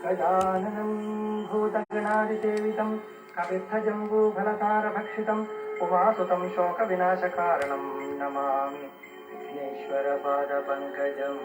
गजाननं भूतगणादिसेवितं कपित्थजम्बूफलसारभक्षितम् उमासुतं शोकविनाशकारणं Namami विघ्नेश्वरपादपङ्कजम्।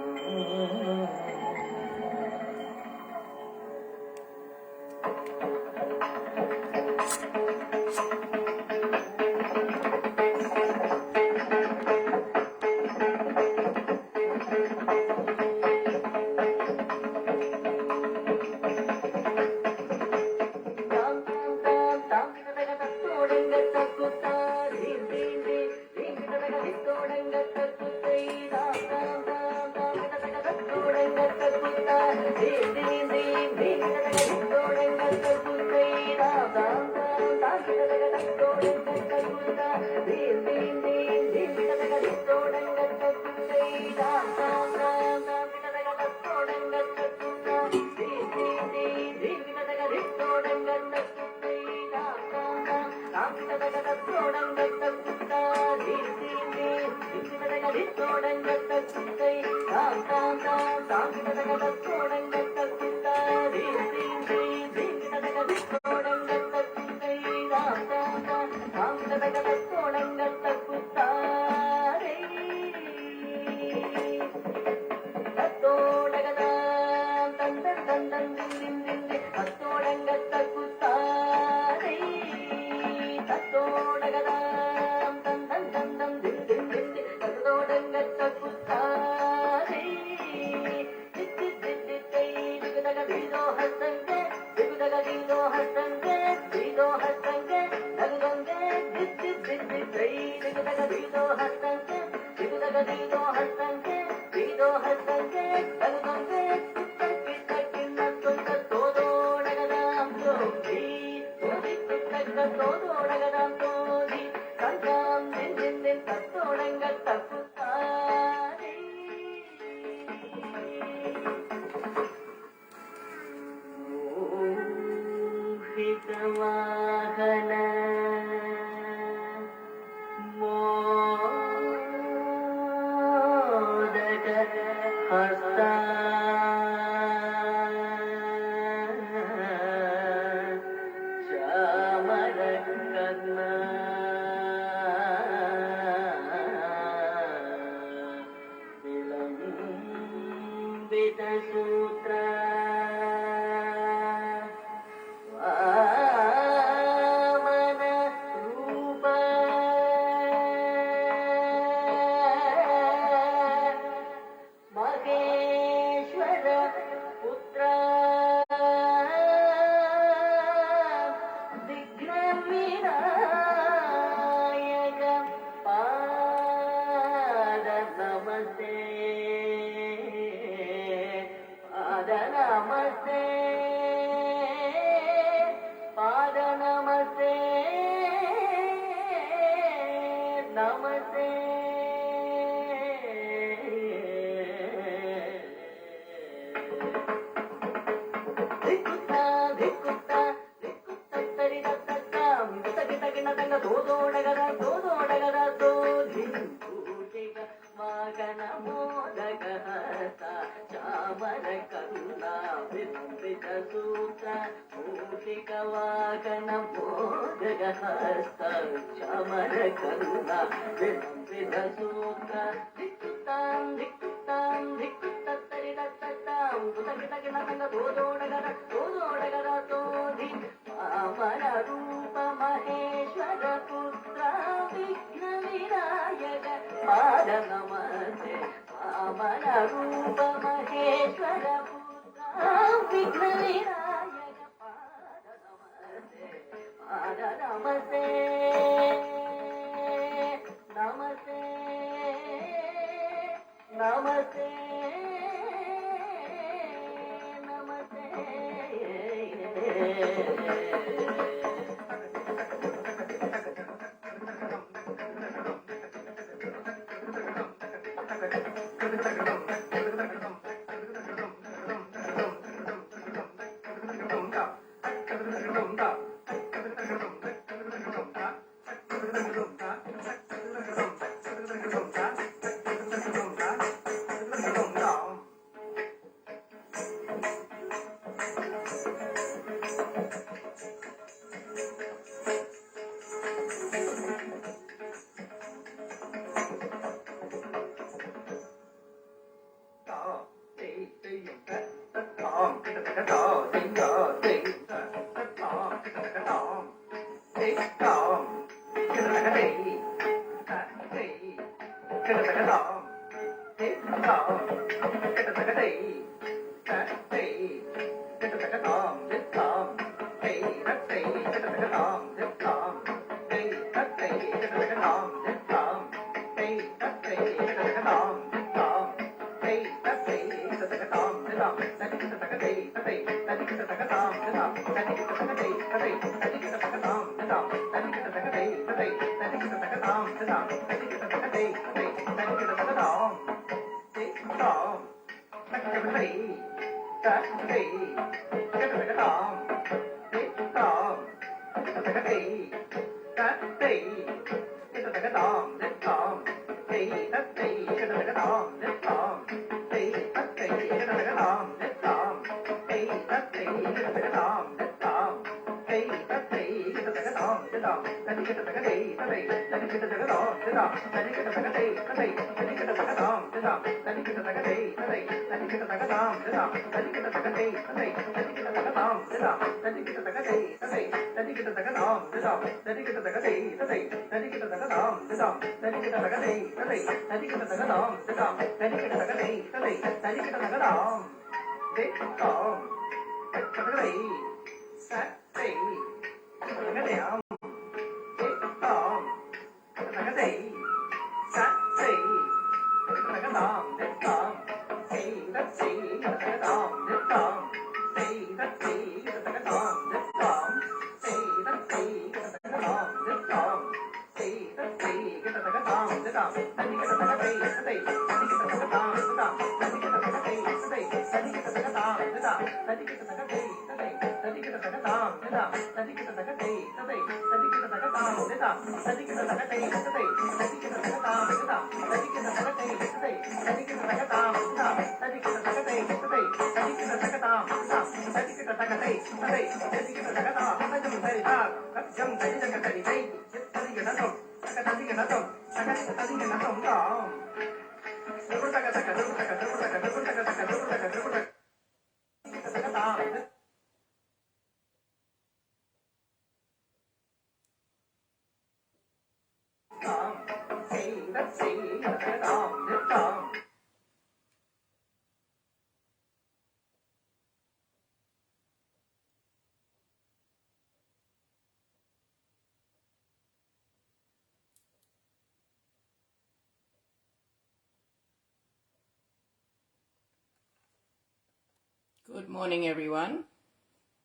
Good morning, everyone.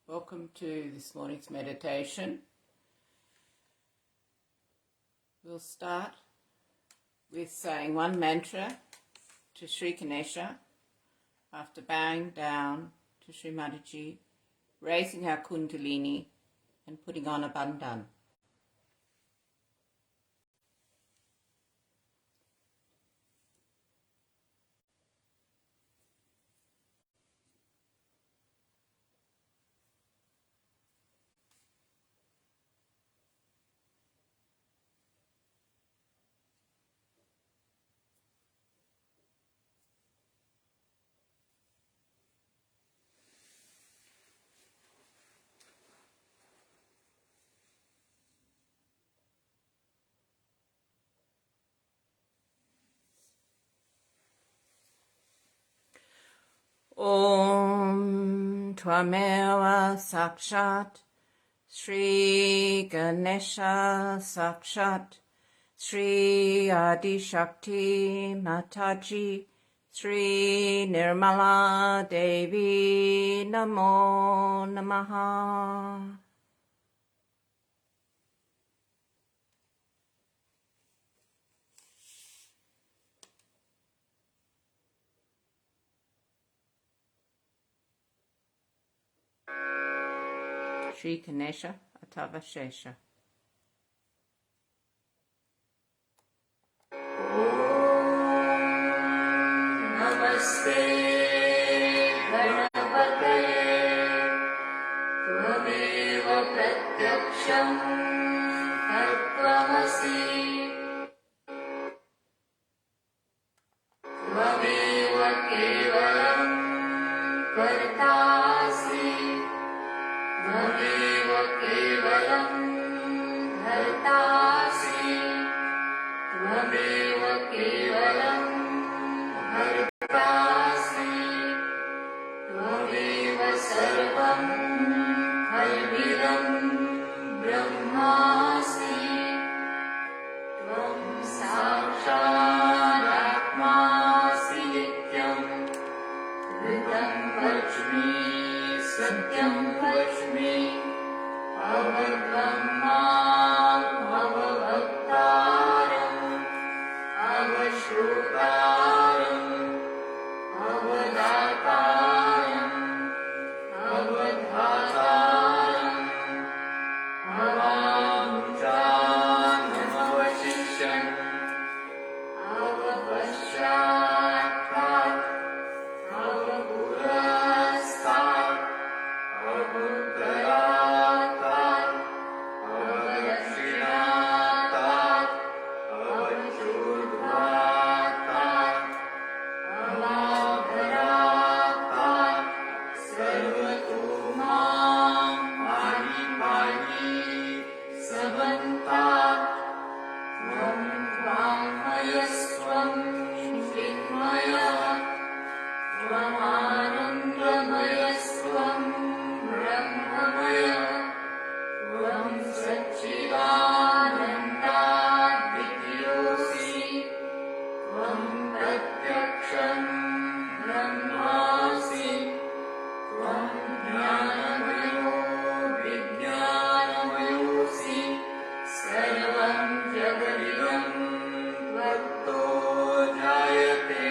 Welcome to this morning's meditation. We'll start with saying one mantra to Shri Ganesha after bowing down to Shri Mataji, raising our kundalini and putting on a bandhan. Om Tvameva Sakshat Shri Ganesha Sakshat Shri Adi Shakti Mataji Shri Nirmala Devi Namo Namaha. Shri Ganesha Atava Shesha. Namaste Ganapate Tvameva Pratyaksham Tattvamasi Tvameva Kevalam Kartasi Tvameva Kevalam Dhartasi Tvameva Kevalam Bhartasi Tvameva Sarvam Kalvidam Brahmasi Tvam Sakshat Atmasi Nityam Vritam Vachmi सत्यं वच्मि अवब्रह्माम् अवभक्तारम् अवश्रोतारम् अवदातारम् अवधातारम् अवानुचानमवशिष्यन् अवपश्चात्तात् अवपुरस्तात् अवुत्तरात्तात् अवदक्षिणात्तात् अवचोर्ध्वात्तात् अवाभरात्तात् सर्वतो माम् पाहि समन्तात् त्वं वाङ्मयस्त्वं चिन्मयः त्वमानन्दमयस्त्वं ब्रह्ममयः त्वं सच्चिदानन्दाद्वितीयोऽसि त्वं प्रत्यक्षं ब्रह्मासि त्वं ज्ञानमयो विज्ञानमयोऽसि सर्वं जगदिदं त्वत्तो जायते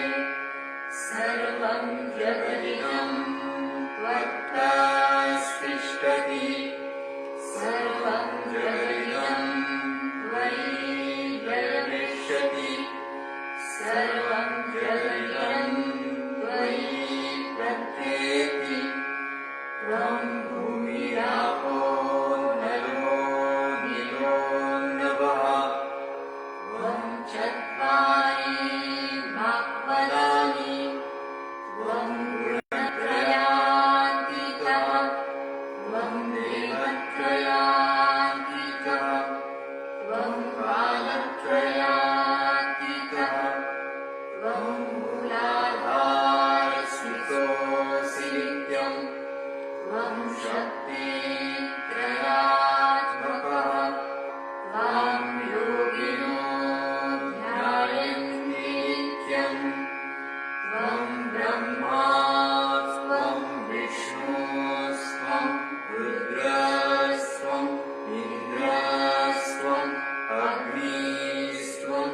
सर्वं जगदिदं त्वत्तस्तिष्ठति सर्वं जगदिदं त्वयि जयमिष्यति सर्वं जगदिदं त्वयि प्रत्येति त्वं भूमिरापो नलो नीलो नभः त्वं चत्वारि वाक्पदानि त्वं गुणत्रयातीतः त्वं देवत्रयातीतः त्वं कालत्रयातीतः त्वं मूलाधारस्थितोऽसि नित्यम् त्वं शक्तित्रयात्मकः त्वां योगिनो ध्यायन्ति नित्यम् त्वं ब्रह्मा त्वं विष्णुस्त्वं रुद्रस्त्वम् इन्द्रस्त्वम् अग्निस्त्वं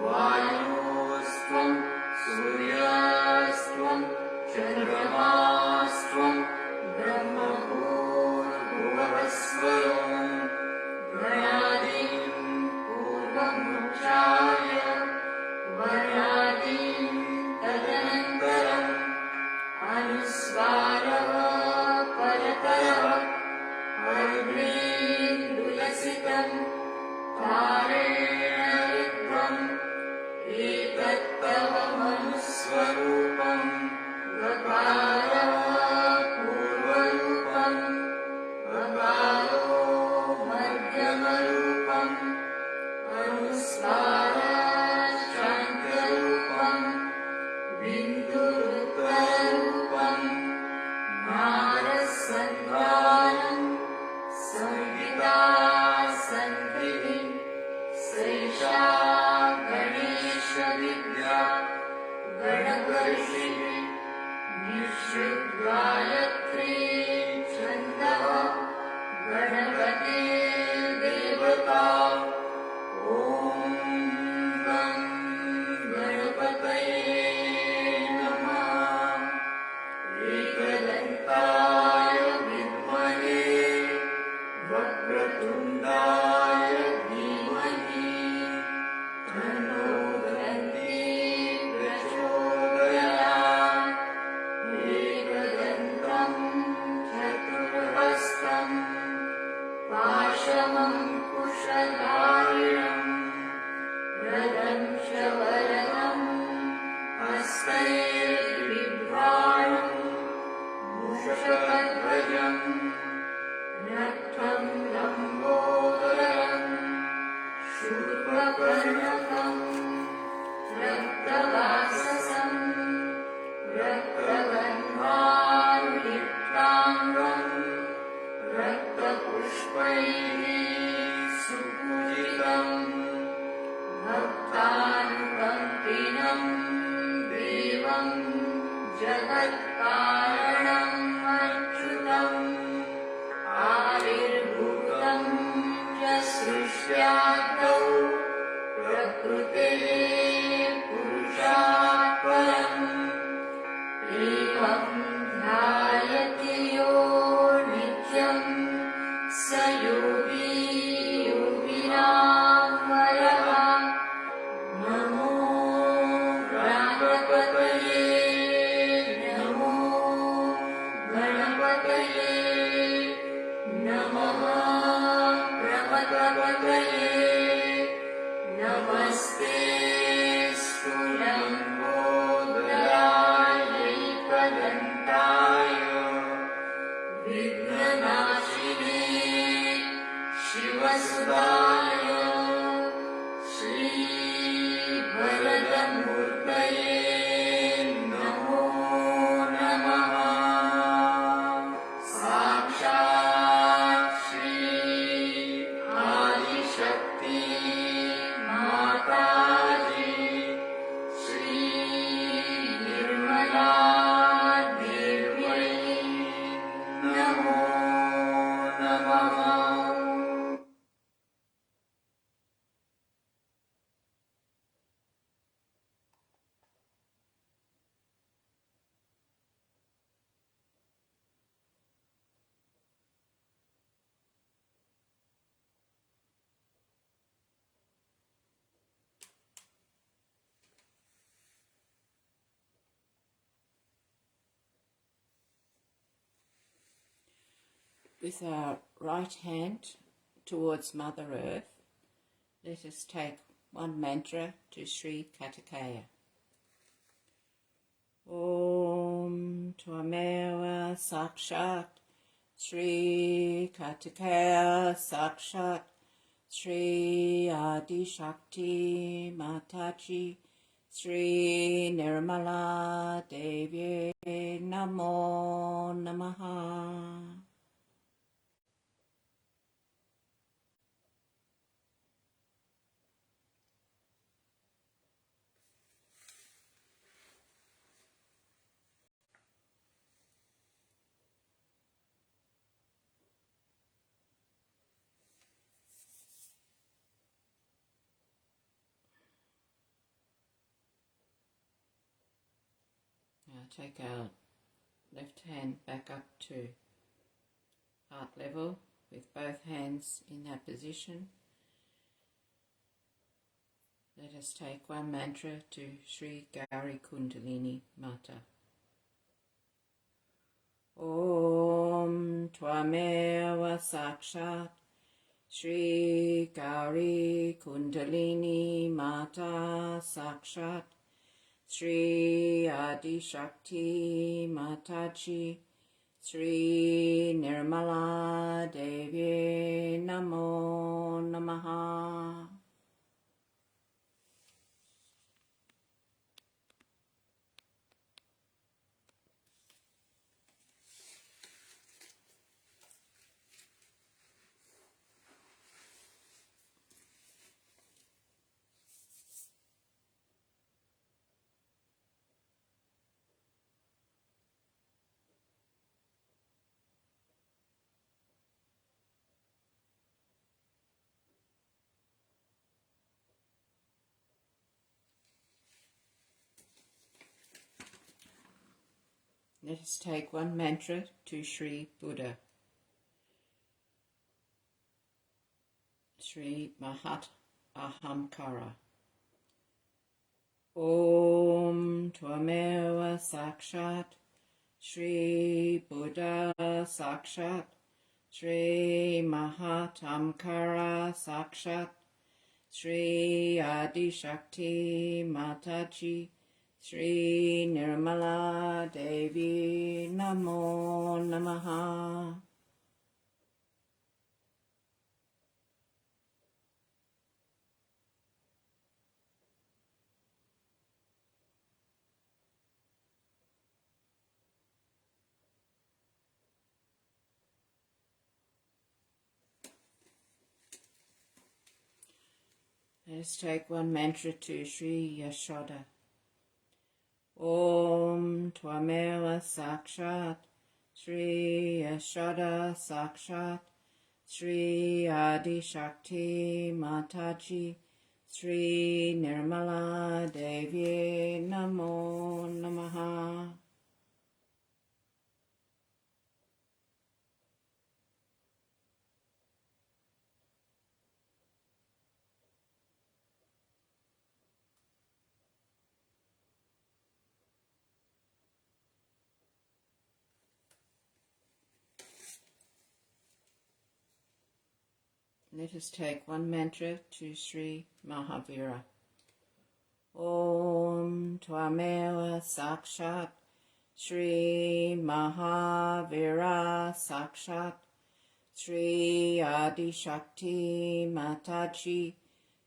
वायुस्त्वं सूर्यस्त्वं चन्द्रमास्त्वं ब्रह्मभूर्भुवस्वरम् गणादीन् पूर्वमुच्चार्य वर्णादीन् तदनन्तरम् अनुस्वारः परतरः अर्धेन्दुलसितम् तारेण रुद्धम् एतत्तव मनुस्वरूपम् गकारः पूर्वरूपम् गकारो मध्यमरूपम् अनुस्वारश्चान्त्यरूपम् बिन्दुरुत्तररूपम् नारसन्धानम् संहिता सन्धिः सैषा गणेशविद्या गणकर्षिः निःश्रुतगायत्री छन्दः गणपतिर्देवता ॐ गं गणपतये नमः एकदन्ताय विद्महे वक्रतुण्डाय धीमहि तन्नो दन्ती प्रचोदयात् एकदन्तं चतुर्हस्तं पाशमङ्कुशधारिणं रदं शवरदं हस्तैर्बिभ्राणं मूषकध्वजं रक्तं लम्बोदरं शूर्पकर्णकं रक्तवाससं रक्तगन्धानुलिप्ताङ्गं रक्तपुष्पैः सुपूजितं भक्तानुकम्पिनं देवं जगत्कारणम् अच्युतम् प्रकृतेः पुरुषात् परम् एवं ध्यायति यो नित्यम् स योगी योगिनामरः नमो प्राणपतये नमो गणपतये नमः प्रमथपतये नमस्ते स्थूलम्बोदरायैकदन्ताय विघ्ननाशिने शिवसुताय श्रीवरदमूर्तये नमो नमः साक्षात् श्री आदिशक्ति माताजी श्री निर्मला देव्यै नमो नमः With our right hand towards Mother Earth, let us take one mantra to Shri Katakaya. Om Tvameva Sakshat Shri Katakaya Sakshat Shri Adi Shakti Mataji Shri Nirmala Devi Namo Namaha. Now take our left hand back up to heart level with both hands in that position. Let us take one mantra to Shri Gauri Kundalini Mata. Om Tvameva Sakshat Shri Gauri Kundalini Mata Sakshat Shri Adi Shakti Mataji Shri Nirmala Devi Namo Namaha. Let us take one mantra to Shri Buddha. Shri Mahat Ahamkara. Om Tvameva Sakshat Shri Buddha Sakshat Shri Mahat Ahamkara Sakshat Shri Adi Shakti Mataji Shri Nirmala Devi Namo Namaha. Let us take one mantra to Shri Yashoda. Om Tvameva Sakshat Shri Yashoda Sakshat Shri Adi Shakti Mataji Shri Nirmala Devi Namo Namaha. Let us take one mantra to Shri Mahavira. Om Tvameva Sakshat Shri Mahavira Sakshat Shri Adi Shakti Mataji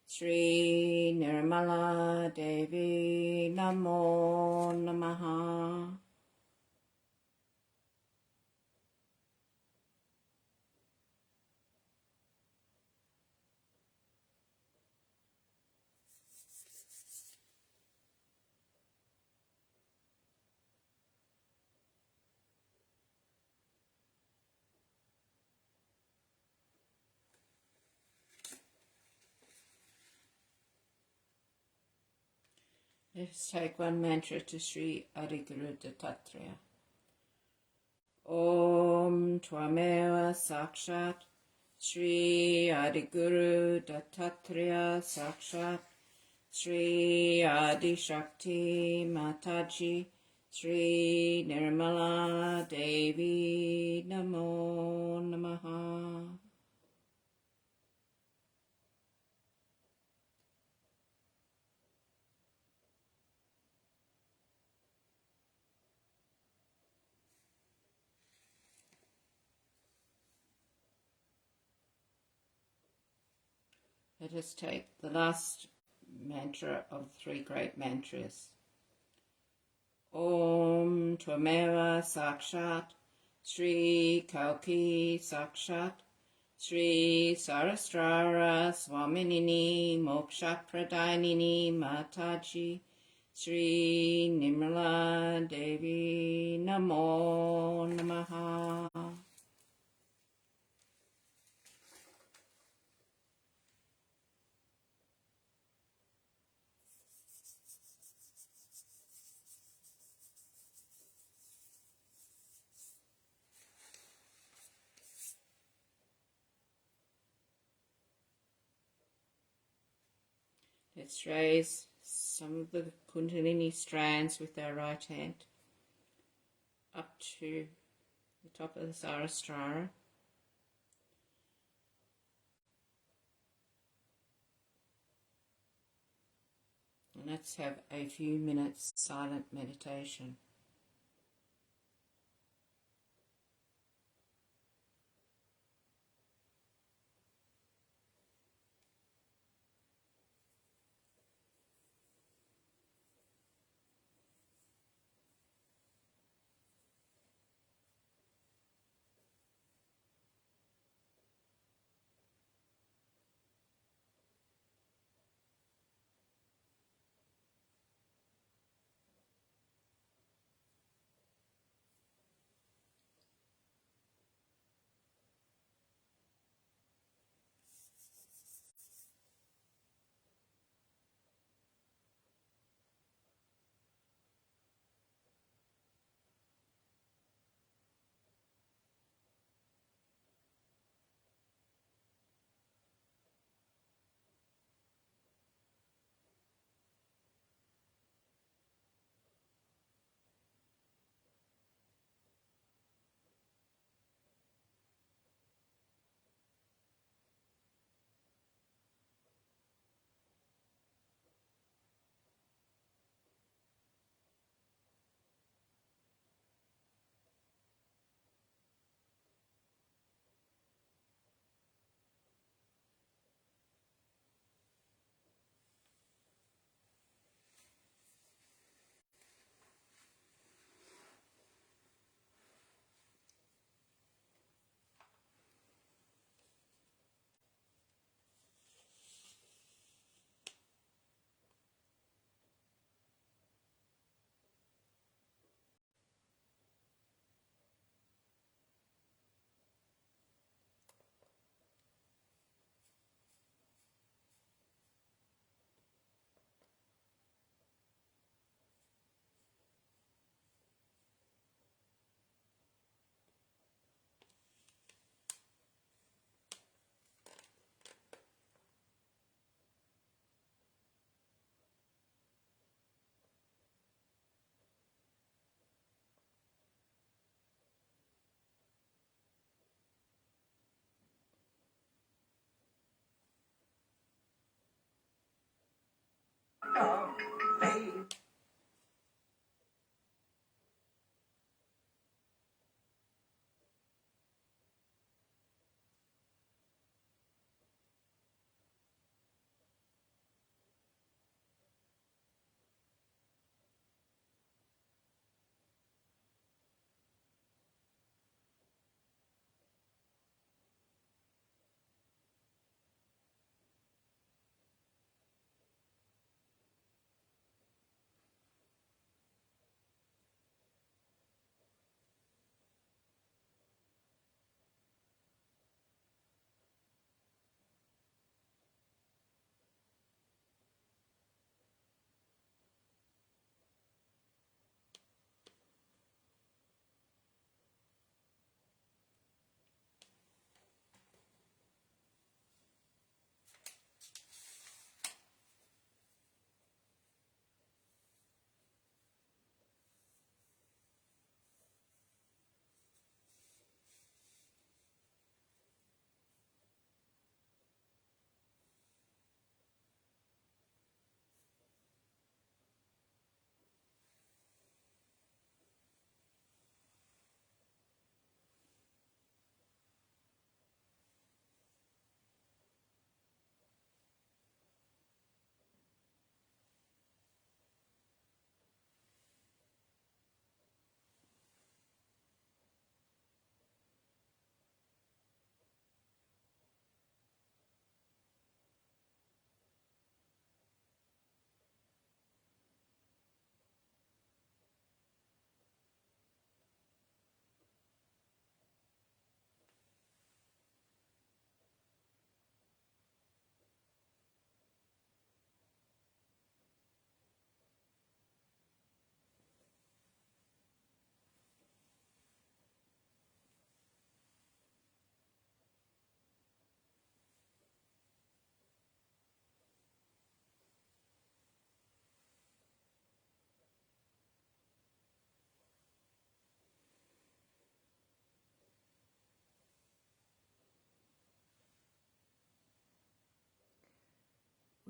Shri Nirmala Devi Namo Namaha. Let us take one mantra to Sri Adiguru Dattatreya. Om Tvameva Sakshat Sri Adiguru Dattatreya Sakshat Shri Adi Shakti Mataji Shri Nirmala Devi Namo Namaha. Let us take the last mantra of three great mantras. Om Tvameva Sakshat Shri Kalki Sakshat Shri Sarasrara Swaminini Mokshapradayini Mataji Shri Nirmala Devi Namo Namaha. Let's raise some of the Kundalini strands with our right hand up to the top of the Sahasrara. And let's have a few minutes silent meditation.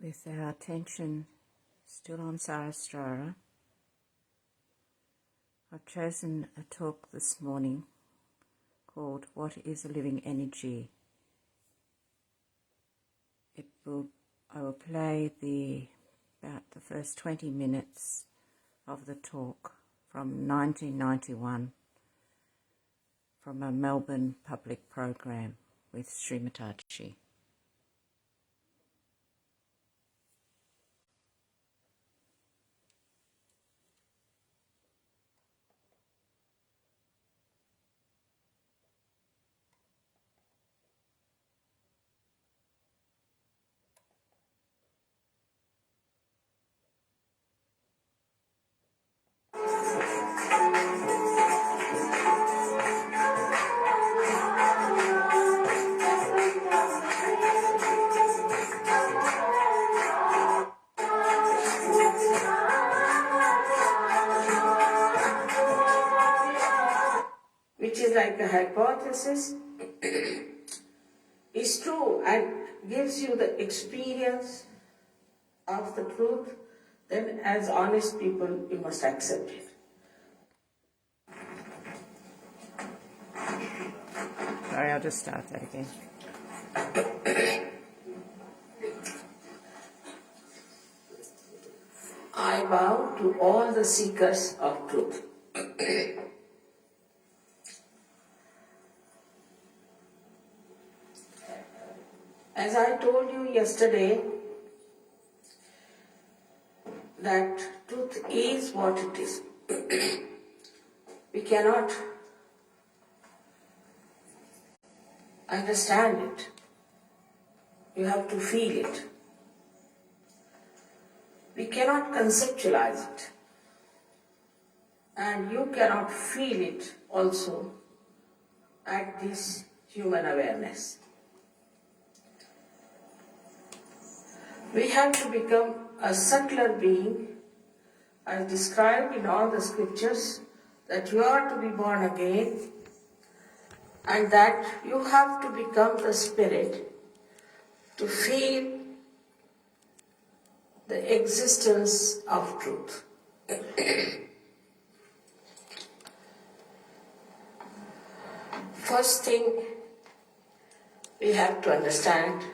with our attention still on Sahasrara. I've chosen a talk this morning called What is a Living Energy? I will play about the first 20 minutes of the talk from 1991 from a Melbourne public program with Shri Mataji. Which is like a hypothesis, is true and gives you the experience of the truth, then as honest people you must accept it. Sorry, I'll just start that again. I bow to all the seekers of truth. As I told you yesterday, that truth is what it is. We cannot understand it. You have to feel it. We cannot conceptualize it. And you cannot feel it also at this human awareness. We have to become a subtler being, as described in all the scriptures, that you are to be born again, and that you have to become the spirit to feel the existence of truth. First thing we have to understand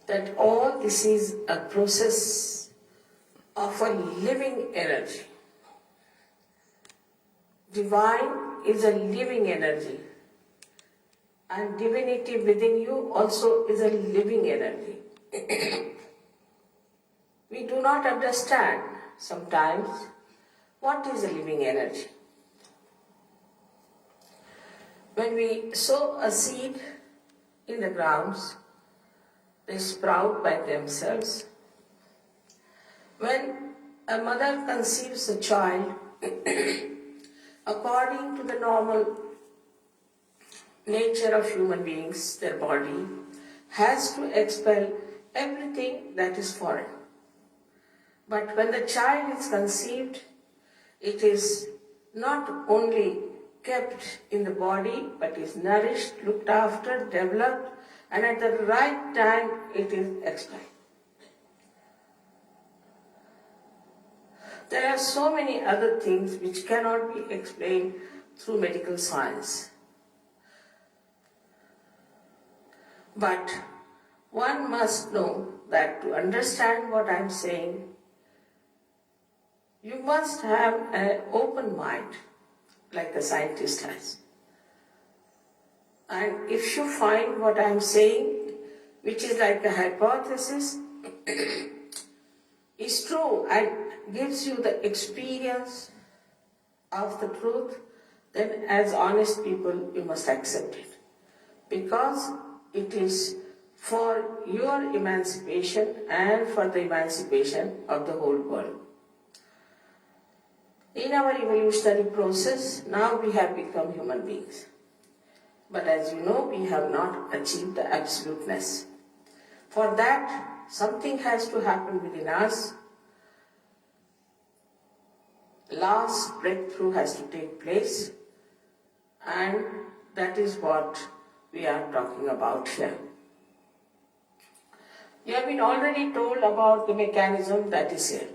that all this is a process of a living energy. Divine is a living energy, and divinity within you also is a living energy. We do not understand sometimes what is a living energy. When we sow a seed in the grounds, they sprout by themselves. When a mother conceives a child, according to the normal nature of human beings, their body has to expel everything that is foreign. But when the child is conceived, it is not only kept in the body, but is nourished, looked after, developed, and at the right time it is expelled. There are so many other things which cannot be explained through medical science. But one must know that to understand what I am saying, you must have an open mind, like a scientist has. And if you find what I am saying, which is like a hypothesis, is true and gives you the experience of the truth, then as honest people you must accept it. Because it is for your emancipation and for the emancipation of the whole world. In our evolutionary process, now we have become human beings. But as you know, we have not achieved the absoluteness. For that, something has to happen within us. Last breakthrough has to take place, and that is what we are talking about here. You have been already told about the mechanism that is here.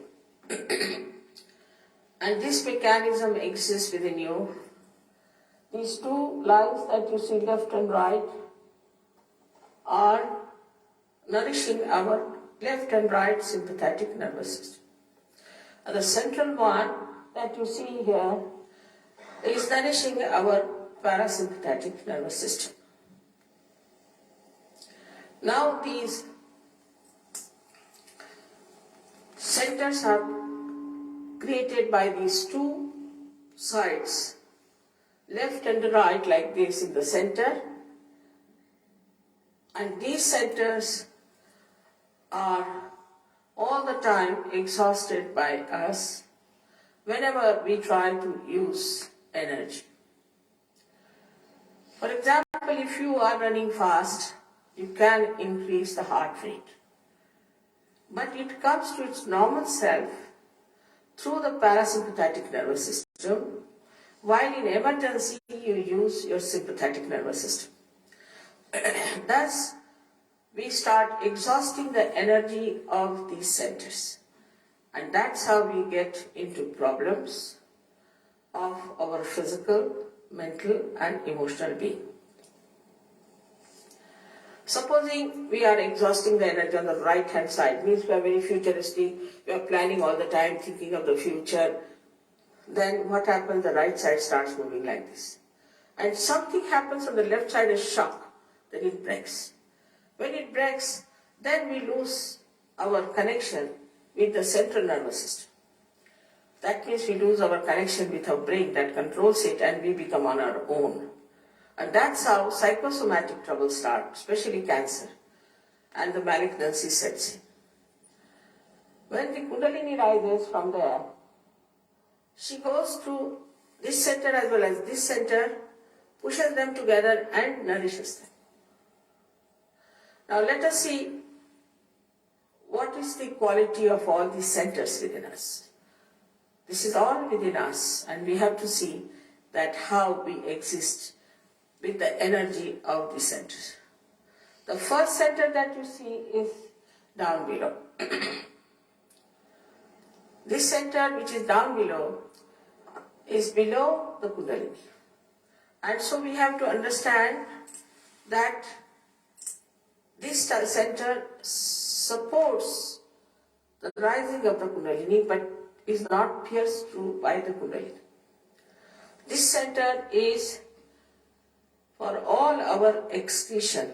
And this mechanism exists within you. These two lines that you see left and right are nourishing our left and right sympathetic nervous system. And the central one that you see here is nourishing our parasympathetic nervous system. Now these centers are created by these two sides, left and right, like this in the center, and these centers are all the time exhausted by us whenever we try to use energy. For example, if you are running fast, you can increase the heart rate. But it comes to its normal self through the parasympathetic nervous system, while in emergency you use your sympathetic nervous system. Thus, we start exhausting the energy of these centers. And that's how we get into problems of our physical, mental and emotional being. Supposing we are exhausting the energy on the right hand side, means we are very futuristic, we are planning all the time, thinking of the future, then what happens? The right side starts moving like this. And something happens on the left side, a shock, then it breaks. When it breaks, then we lose our connection with the central nervous system. That means we lose our connection with our brain that controls it, and we become on our own. And that's how psychosomatic troubles start, especially cancer, and the malignancy sets in. When the Kundalini rises from there, she goes to this center as well as this center, pushes them together and nourishes them. Now let us see what is the quality of all these centers within us. This is all within us, and we have to see that how we exist with the energy of the centers. The first center that you see is down below. This center, which is down below, is below the Kundalini. And so we have to understand that this center supports the rising of the Kundalini, but is not pierced through by the Kundalini. This center is for all our excretion,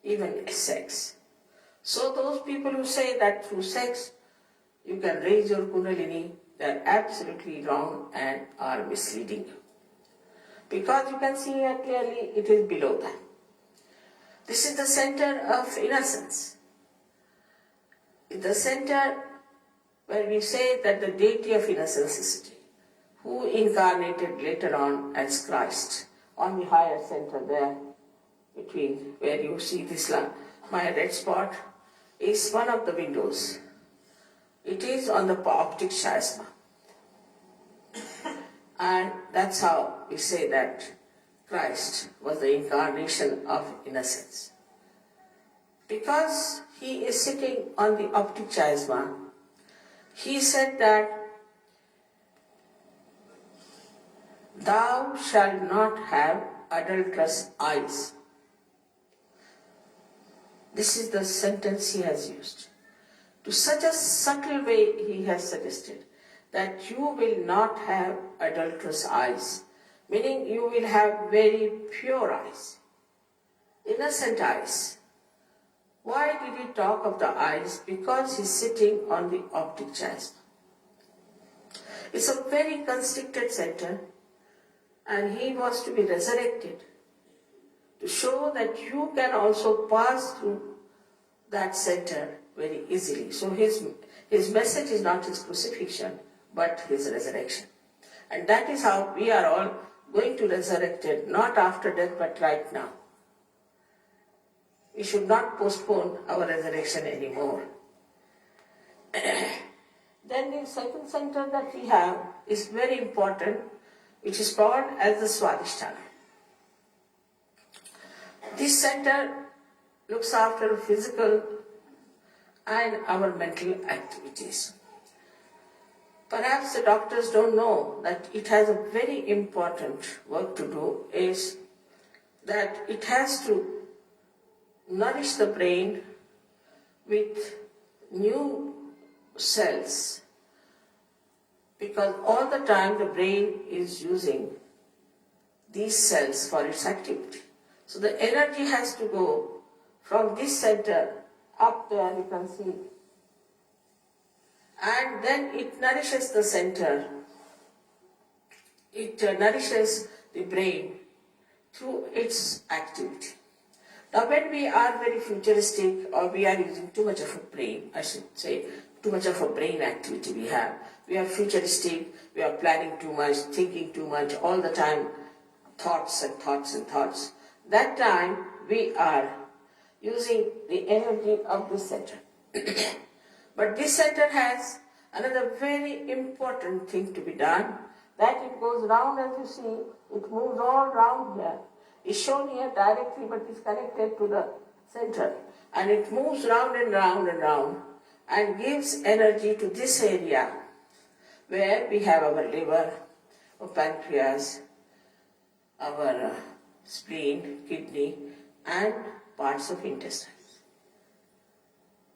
even sex. So those people who say that through sex you can raise your Kundalini, they are absolutely wrong and are misleading you. Because you can see here clearly it is below that. This is the center of innocence. It's the center where we say that the deity of innocence is sitting, who incarnated later on as Christ, on the higher center there, between where you see this my red spot, is one of the windows. It is on the optic chiasma. And that's how we say that Christ was the incarnation of innocence. Because he is sitting on the optic chiasma, he said that thou shalt not have adulterous eyes. This is the sentence he has used. To such a subtle way he has suggested that you will not have adulterous eyes, meaning you will have very pure eyes, innocent eyes. Why did he talk of the eyes? Because he's sitting on the optic chiasma. It's a very constricted center, and he was to be resurrected to show that you can also pass through that center very easily. So his message is not his crucifixion, but his resurrection. And that is how we are all going to resurrected, not after death, but right now. We should not postpone our resurrection anymore. Then the second center that we have is very important, which is called as the Swadhisthana. This center looks after physical and our mental activities. Perhaps the doctors don't know that it has a very important work to do, is that it has to nourish the brain with new cells, because all the time the brain is using these cells for its activity. So the energy has to go from this center up there, you can see, and then it nourishes the center, it nourishes the brain through its activity. Now when we are very futuristic, or we are using too much of a brain, I should say, too much of a brain activity we are futuristic, we are planning too much, thinking too much, all the time, thoughts and thoughts and thoughts. That time we are using the energy of this center. But this center has another very important thing to be done, that it goes round, as you see, it moves all round here. It's shown here directly, but it's connected to the center. And it moves round and round and round and gives energy to this area where we have our liver, our pancreas, our spleen, kidney, and parts of intestine.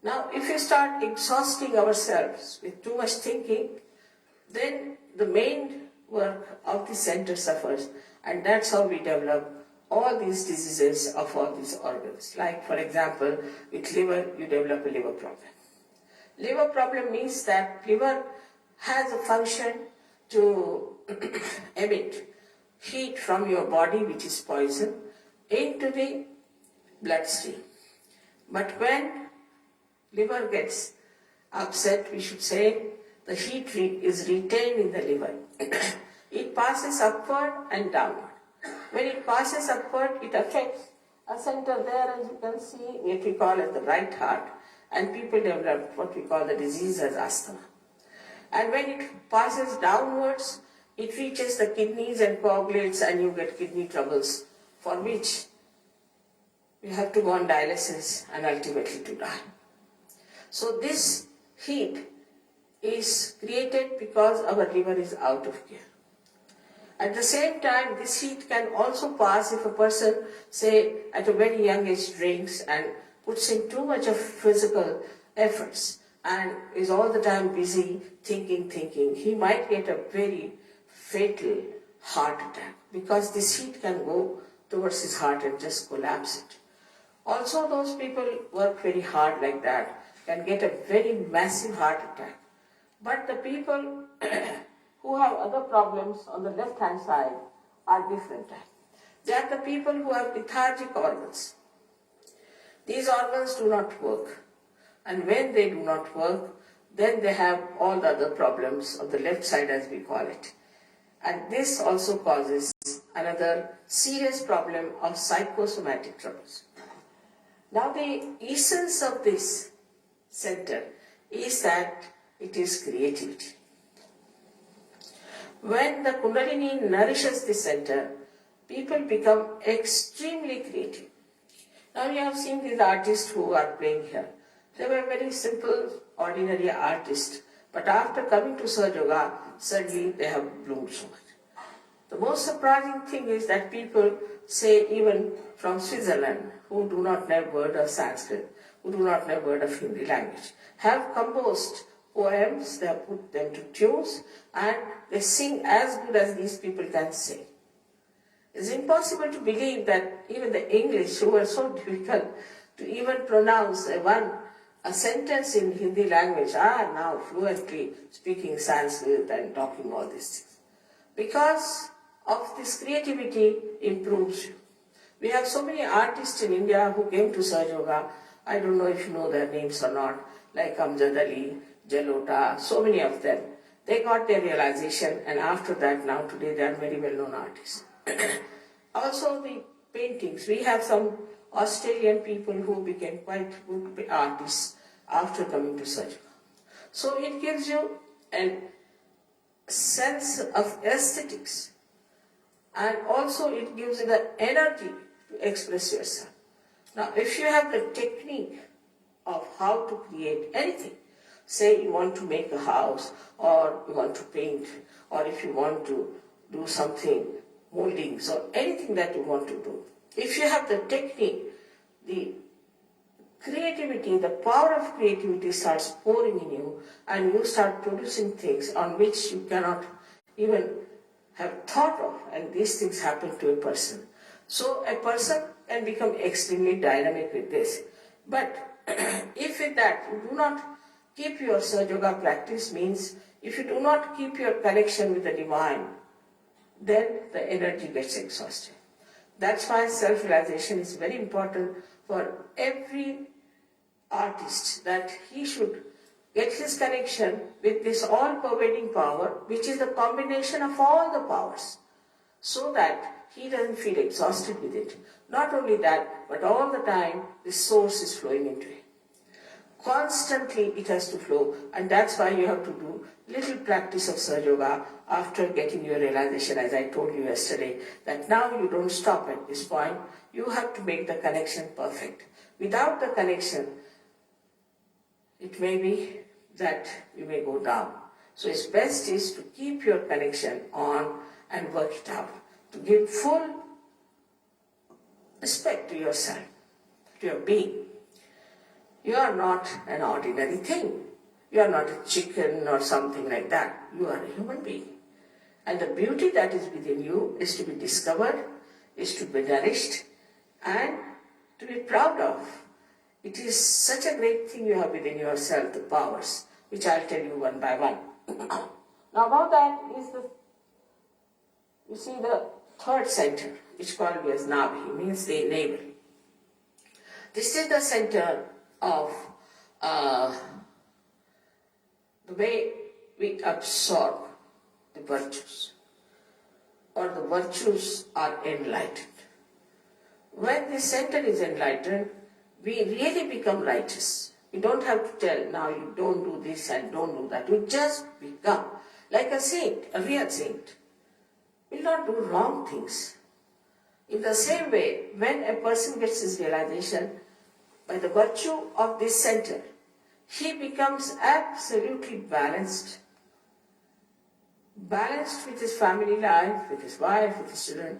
Now, if we start exhausting ourselves with too much thinking, then the main work of the center suffers, and that's how we develop all these diseases of all these organs. Like, for example, with liver, you develop a liver problem. Liver problem means that liver has a function to emit heat from your body, which is poison, into the bloodstream. But when liver gets upset, we should say, the heat is retained in the liver. It passes upward and downward. When it passes upward, it affects a center there, as you can see, what we call as the right heart, and people develop what we call the disease as asthma. And when it passes downwards, it reaches the kidneys and coagulates, and you get kidney troubles, for which you have to go on dialysis and ultimately to die. So this heat is created because our liver is out of gear. At the same time, this heat can also pass if a person, say, at a very young age drinks and puts in too much of physical efforts and is all the time busy thinking. He might get a very fatal heart attack, because this heat can go towards his heart and just collapse it. Also, those people work very hard like that can get a very massive heart attack. But the people who have other problems on the left-hand side are different. They are the people who have lethargic organs. These organs do not work. And when they do not work, then they have all the other problems of the left side, as we call it. And this also causes another serious problem of psychosomatic troubles. Now, the essence of this center is that it is creativity. When the Kundalini nourishes the center, people become extremely creative. Now, you have seen these artists who are playing here. They were very simple, ordinary artists. But after coming to Sahaja Yoga, suddenly they have bloomed so much. The most surprising thing is that people say, even from Switzerland, who do not know a word of Sanskrit, who do not know a word of Hindi language, have composed poems, they have put them to tunes, and they sing as good as these people can sing. It's impossible to believe that even the English, who were so difficult to even pronounce a sentence in Hindi language, are now fluently speaking Sanskrit and talking all these things. Because of this creativity improves you. We have so many artists in India who came to Sahaja Yoga. I don't know if you know their names or not, like Amjad Ali, Jalota, so many of them. They got their realization, and after that, now today they are very well-known artists. Also the paintings. We have some Australian people who became quite good artists after coming to Sahaja Yoga. So it gives you a sense of aesthetics, and also it gives you the energy to express yourself. Now, if you have the technique of how to create anything, say you want to make a house, or you want to paint, or if you want to do something, moldings, or anything that you want to do, if you have the technique, the creativity, the power of creativity starts pouring in you, and you start producing things on which you cannot even have thought of, and these things happen to a person. So a person can become extremely dynamic with this. But if with that you do not keep your Sahaja Yoga practice, means if you do not keep your connection with the divine, then the energy gets exhausted. That's why self-realization is very important for every artist, that he should get his connection with this all-pervading power, which is the combination of all the powers, so that he doesn't feel exhausted with it. Not only that, but all the time the source is flowing into it. Constantly it has to flow, and that's why you have to do little practice of Sahaja Yoga after getting your realization, as I told you yesterday, that now you don't stop at this point, you have to make the connection perfect. Without the connection, it may be that you may go down. So it's best is to keep your connection on and work it out, to give full respect to yourself, to your being. You are not an ordinary thing. You are not a chicken or something like that. You are a human being. And the beauty that is within you is to be discovered, is to be nourished, and to be proud of. It is such a great thing you have within yourself, the powers, which I'll tell you one by one. Now about that is the third center, which called as Navi, means the navel. This is the center of the way we absorb the virtues, or the virtues are enlightened. When the center is enlightened, we really become righteous. We don't have to tell, now you don't do this and don't do that. We just become like a saint, a real saint. We will not do wrong things. In the same way, when a person gets his realization, by the virtue of this center, he becomes absolutely balanced. Balanced with his family life, with his wife, with his children,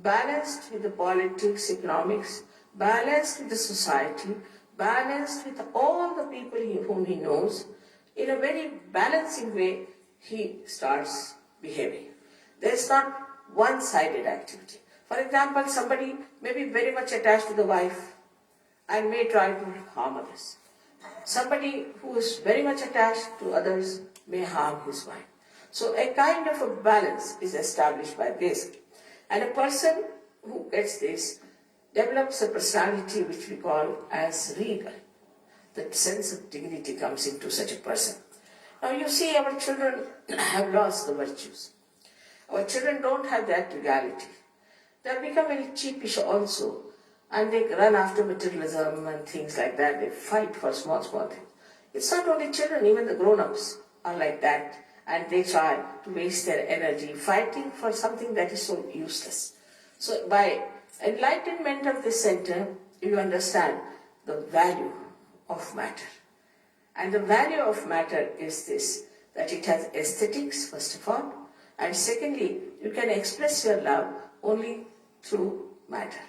balanced with the politics, economics, balanced with the society, balanced with all the people whom he knows. In a very balancing way, he starts behaving. There is not one-sided activity. For example, somebody may be very much attached to the wife and may try to harm others. Somebody who is very much attached to others may harm his wife. So a kind of a balance is established by this. And a person who gets this develops a personality which we call as regal. The sense of dignity comes into such a person. Now you see, our children have lost the virtues. Our children don't have that regality. They have become very cheapish also, and they run after materialism and things like that. They fight for small things. It's not only children, even the grown-ups are like that, and they try to waste their energy fighting for something that is so useless. So by enlightenment of this center, you understand the value of matter. And the value of matter is this, that it has aesthetics, first of all, and secondly, you can express your love only through matter.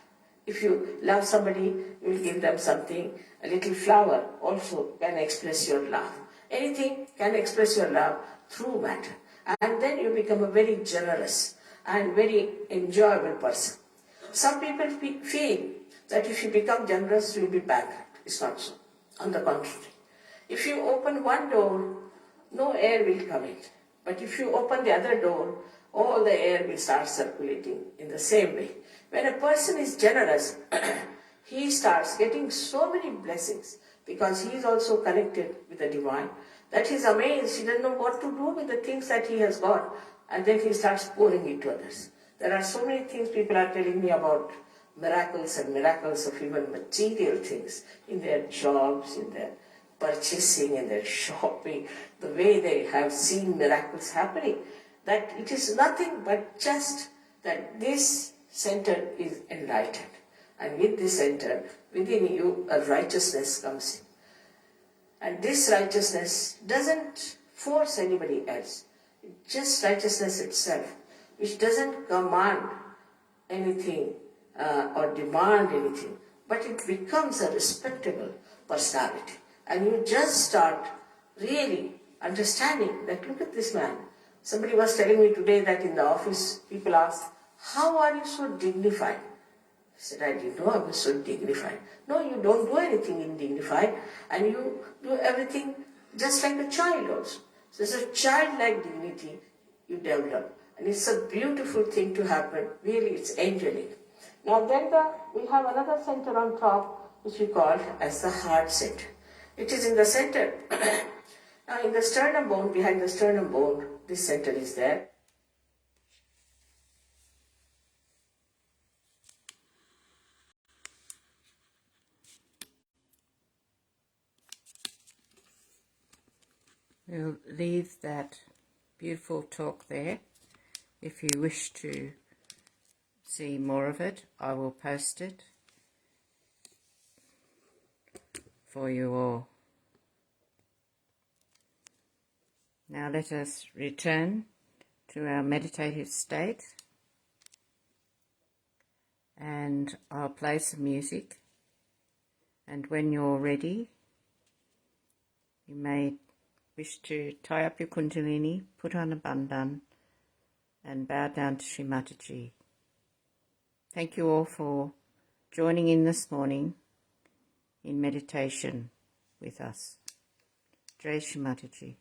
If you love somebody, you will give them something. A little flower also can express your love. Anything can express your love through matter. And then you become a very generous and very enjoyable person. Some people feel that if you become generous, you will be bankrupt. It's not so. On the contrary. If you open one door, no air will come in. But if you open the other door, all the air will start circulating in the same way. When a person is generous, he starts getting so many blessings because he is also connected with the divine that he is amazed. He doesn't know what to do with the things that he has got, and then he starts pouring it to others. There are so many things people are telling me about miracles and miracles of even material things in their jobs, in their purchasing, in their shopping, the way they have seen miracles happening, that it is nothing but just that this center is enlightened. And with this center, within you, a righteousness comes in. And this righteousness doesn't force anybody else. It's just righteousness itself, which doesn't command anything or demand anything, but it becomes a respectable personality. And you just start really understanding that, look at this man. Somebody was telling me today that in the office, people asked, how are you so dignified? I said, I didn't know I was so dignified. No, you don't do anything undignified, and you do everything just like a child also. So it's a childlike dignity you develop. And it's a beautiful thing to happen. Really, it's angelic. Now then we have another center on top, which we call as the heart center. It is in the center. Now in the sternum bone, behind the sternum bone, this center is there. We'll leave that beautiful talk there. If you wish to see more of it, I will post it for you all. Now let us return to our meditative state, and I'll play some music, and when you're ready, you may wish to tie up your kundalini, put on a bandhan, and bow down to Shri Mataji. Thank you all for joining in this morning in meditation with us. Jai Shri Mataji.